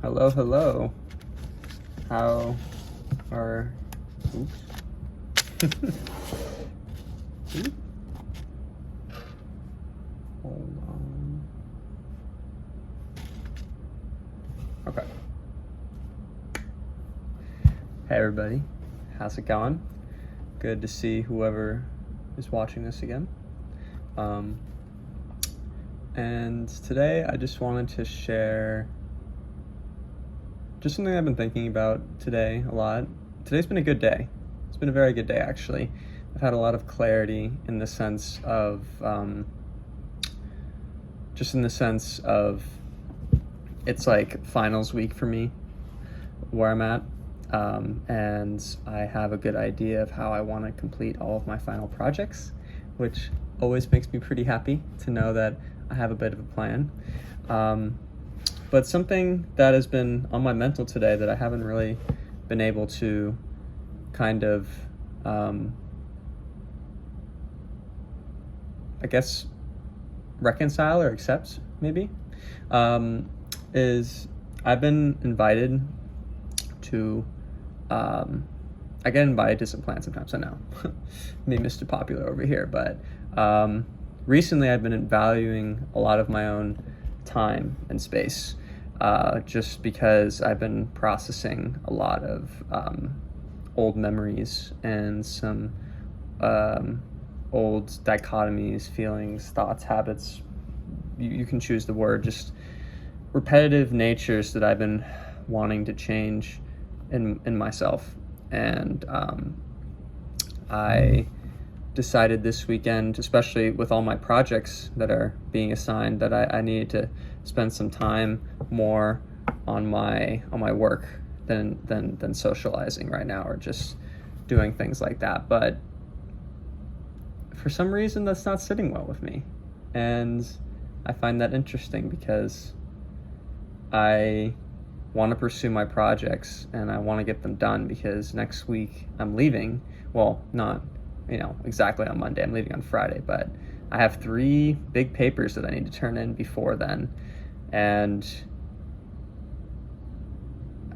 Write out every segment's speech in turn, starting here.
Hello, hello. How are... Oops. Hold on. Okay. Hey everybody, how's it going? Good to see whoever is watching this again. And today I just wanted to share just something I've been thinking about today a lot. Today's been a good day. It's been a very good day, actually. I've had a lot of clarity in the sense of, it's like finals week for me, where I'm at. And I have a good idea of how I want to complete all of my final projects, which always makes me pretty happy to know that I have a bit of a plan. But something that has been on my mental today that I haven't really been able to kind of, I guess, reconcile or accept, maybe, is I've been invited to, I get invited to some plans sometimes, I know, me Mr. Popular over here, but recently I've been valuing a lot of my own time and space, just because I've been processing a lot of old memories and some old dichotomies, feelings, thoughts, habits, you can choose the word, just repetitive natures that I've been wanting to change in myself. And I decided this weekend, especially with all my projects that are being assigned, that I needed to spend some time more on my work than socializing right now, or just doing things like that. But for some reason that's not sitting well with me, and I find that interesting because I want to pursue my projects and I want to get them done, because next week I'm leaving. Well, not exactly on Monday, I'm leaving on Friday, but I have 3 big papers that I need to turn in before then, and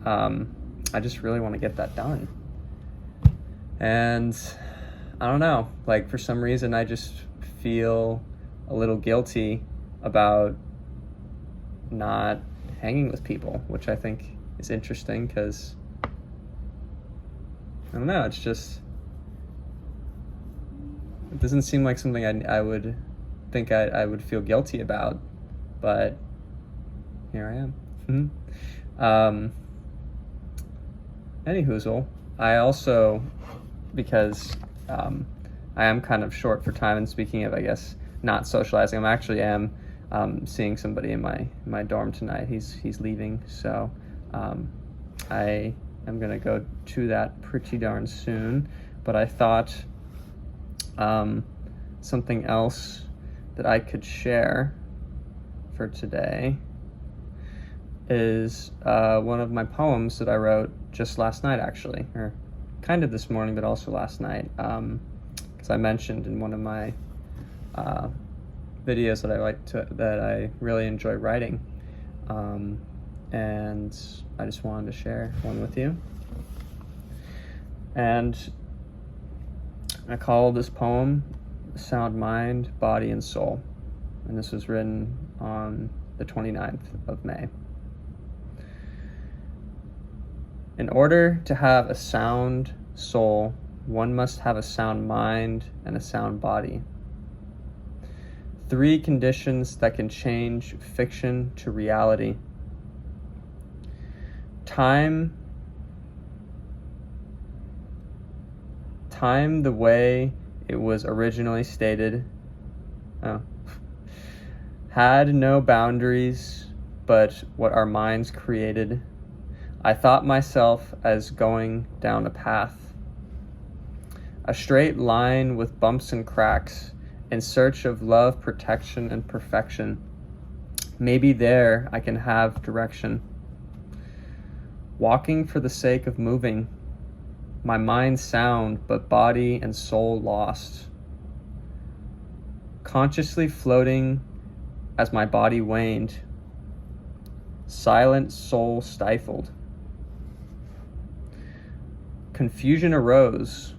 I just really want to get that done. And I don't know, like, for some reason I just feel a little guilty about not hanging with people, which I think is interesting, because I don't know, it doesn't seem like something I would think I would feel guilty about, but here I am. Anyhoozle, I also, because I am kind of short for time, and speaking of, I guess, not socializing, I actually am seeing somebody in my dorm tonight. He's leaving, so I am gonna go to that pretty darn soon. But I thought something else that I could share for today is one of my poems that I wrote just last night, actually, or kind of this morning, but also last night, because I mentioned in one of my videos that I really enjoy writing, and I just wanted to share one with you. And I call this poem Sound Mind, Body, and Soul, and this was written on the 29th of May. In order to have a sound soul, one must have a sound mind and a sound body. 3 conditions that can change fiction to reality. Time the way it was originally stated, had no boundaries but what our minds created. I thought myself as going down a path, a straight line with bumps and cracks, in search of love, protection, and perfection. Maybe there I can have direction. Walking for the sake of moving, my mind sound, but body and soul lost. Consciously floating as my body waned, silent soul stifled. Confusion arose.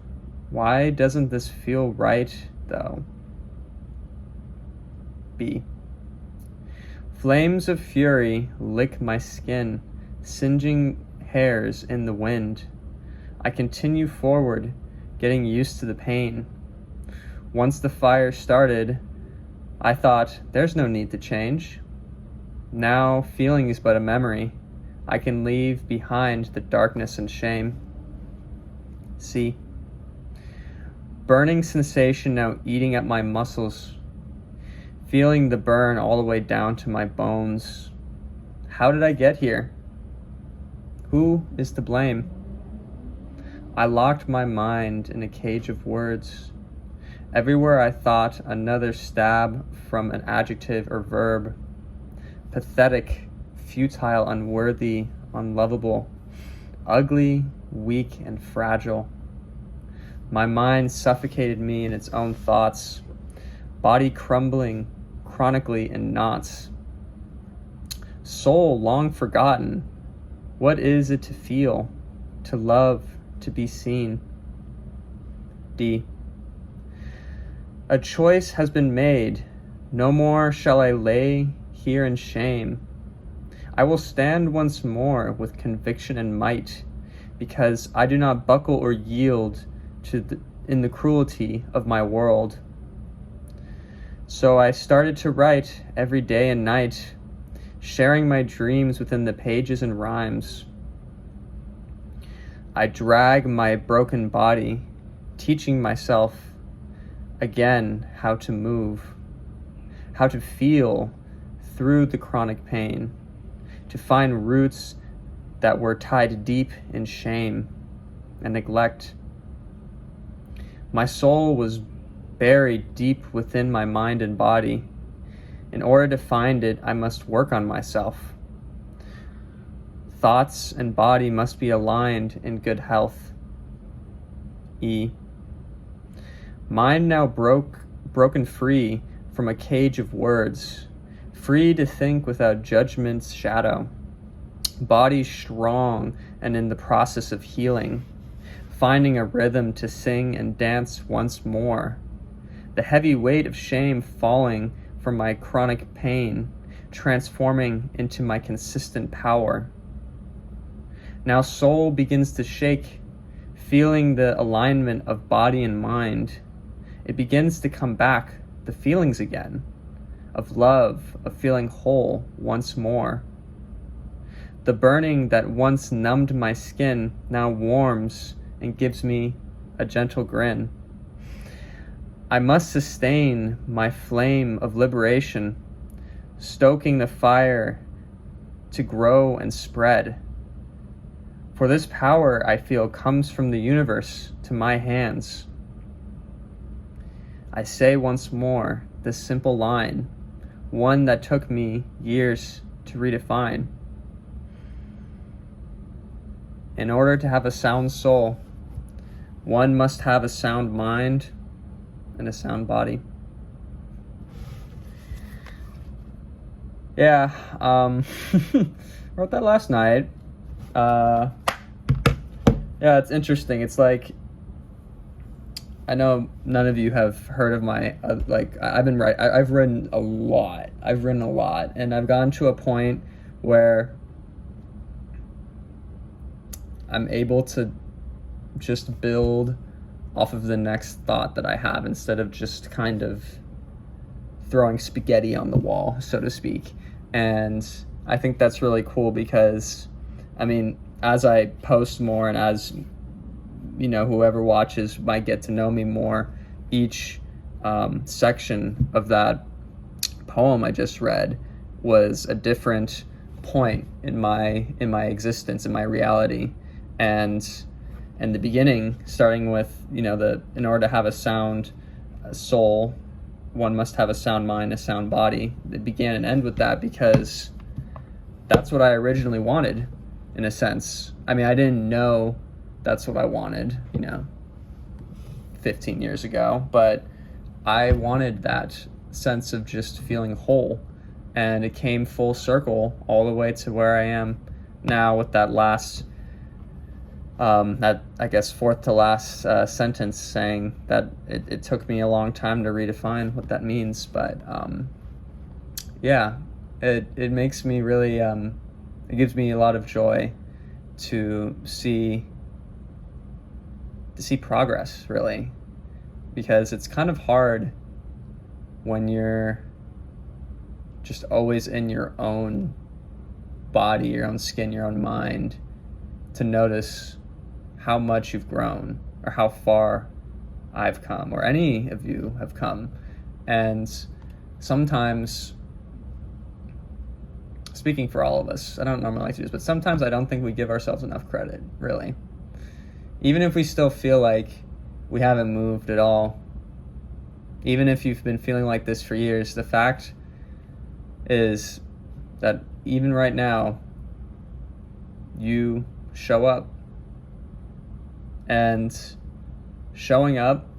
Why doesn't this feel right, though? B. Flames of fury lick my skin, singeing hairs in the wind. I continue forward, getting used to the pain. Once the fire started, I thought, there's no need to change. Now feeling is but a memory. I can leave behind the darkness and shame. C. Burning sensation now eating at my muscles, feeling the burn all the way down to my bones. How did I get here? Who is to blame? I locked my mind in a cage of words. Everywhere I thought, another stab from an adjective or verb. Pathetic, futile, unworthy, unlovable, ugly, weak, and fragile. My mind suffocated me in its own thoughts, body crumbling chronically in knots. Soul long forgotten, what is it to feel, to love, to be seen? D. A choice has been made. No more shall I lay here in shame. I will stand once more with conviction and might, because I do not buckle or yield in the cruelty of my world. So I started to write every day and night, sharing my dreams within the pages and rhymes. I drag my broken body, teaching myself again how to move, how to feel through the chronic pain, to find roots that were tied deep in shame and neglect. My soul was buried deep within my mind and body. In order to find it, I must work on myself. Thoughts and body must be aligned in good health. E. Mind now broken free from a cage of words, free to think without judgment's shadow. Body strong and in the process of healing, finding a rhythm to sing and dance once more. The heavy weight of shame falling from my chronic pain, transforming into my consistent power. Now soul begins to shake, feeling the alignment of body and mind. It begins to come back, the feelings again, of love, of feeling whole once more. The burning that once numbed my skin now warms and gives me a gentle grin. I must sustain my flame of liberation, stoking the fire to grow and spread. For this power, I feel, comes from the universe to my hands. I say once more this simple line, one that took me years to redefine. In order to have a sound soul, one must have a sound mind and a sound body. Yeah, wrote that last night. Yeah, it's interesting. It's like, I know none of you have heard of my, I've written a lot. And I've gotten to a point where I'm able to just build off of the next thought that I have instead of just kind of throwing spaghetti on the wall, so to speak. And I think that's really cool because, I mean, as I post more and as, you know, whoever watches might get to know me more, each section of that poem I just read was a different point in my existence, in my reality. And in the beginning, starting with, you know, in order to have a sound soul, one must have a sound mind, a sound body. It began and end with that because that's what I originally wanted, in a sense. I mean, I didn't know that's what I wanted, 15 years ago, but I wanted that sense of just feeling whole And it came full circle all the way to where I am now with that last, that I guess fourth to last sentence, saying that it took me a long time to redefine what that means. But yeah, it makes me really, it gives me a lot of joy to see progress, really, because it's kind of hard when you're just always in your own body, your own skin, your own mind, to notice how much you've grown or how far I've come or any of you have come. And sometimes, speaking for all of us, I don't normally like to do this, but sometimes I don't think we give ourselves enough credit, really. Even if we still feel like we haven't moved at all, even if you've been feeling like this for years, the fact is that even right now, you show up. And showing up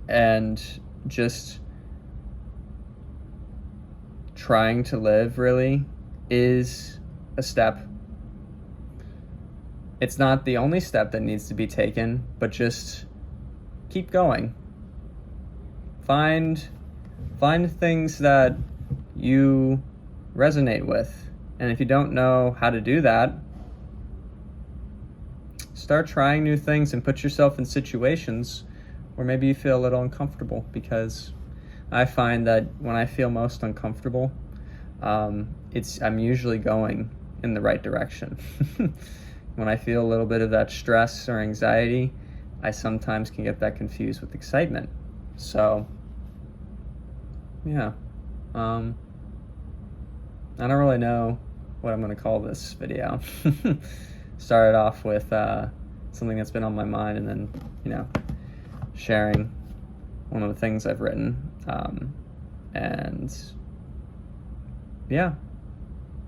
and just trying to live, really, is a step. It's not the only step that needs to be taken, but just keep going. Find things that you resonate with. And if you don't know how to do that, start trying new things and put yourself in situations where maybe you feel a little uncomfortable, because I find that when I feel most uncomfortable, I'm usually going in the right direction. When I feel a little bit of that stress or anxiety, I sometimes can get that confused with excitement. So, yeah. I don't really know what I'm going to call this video. Started off with something that's been on my mind, and then, sharing one of the things I've written. And yeah,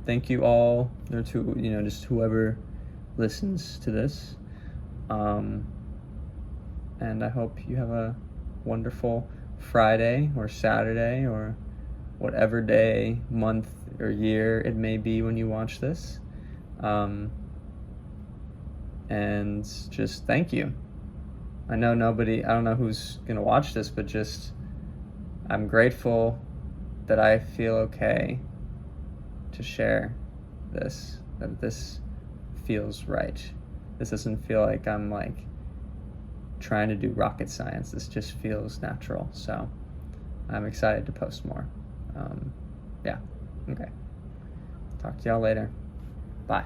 thank you all, or to, just whoever listens to this. And I hope you have a wonderful Friday or Saturday or whatever day, month, or year it may be when you watch this. And just thank you. I don't know who's going to watch this, but just, I'm grateful that I feel okay to share this, that this feels right. This doesn't feel like I'm trying to do rocket science. This just feels natural. So I'm excited to post more. Yeah. Okay. Talk to y'all later. Bye.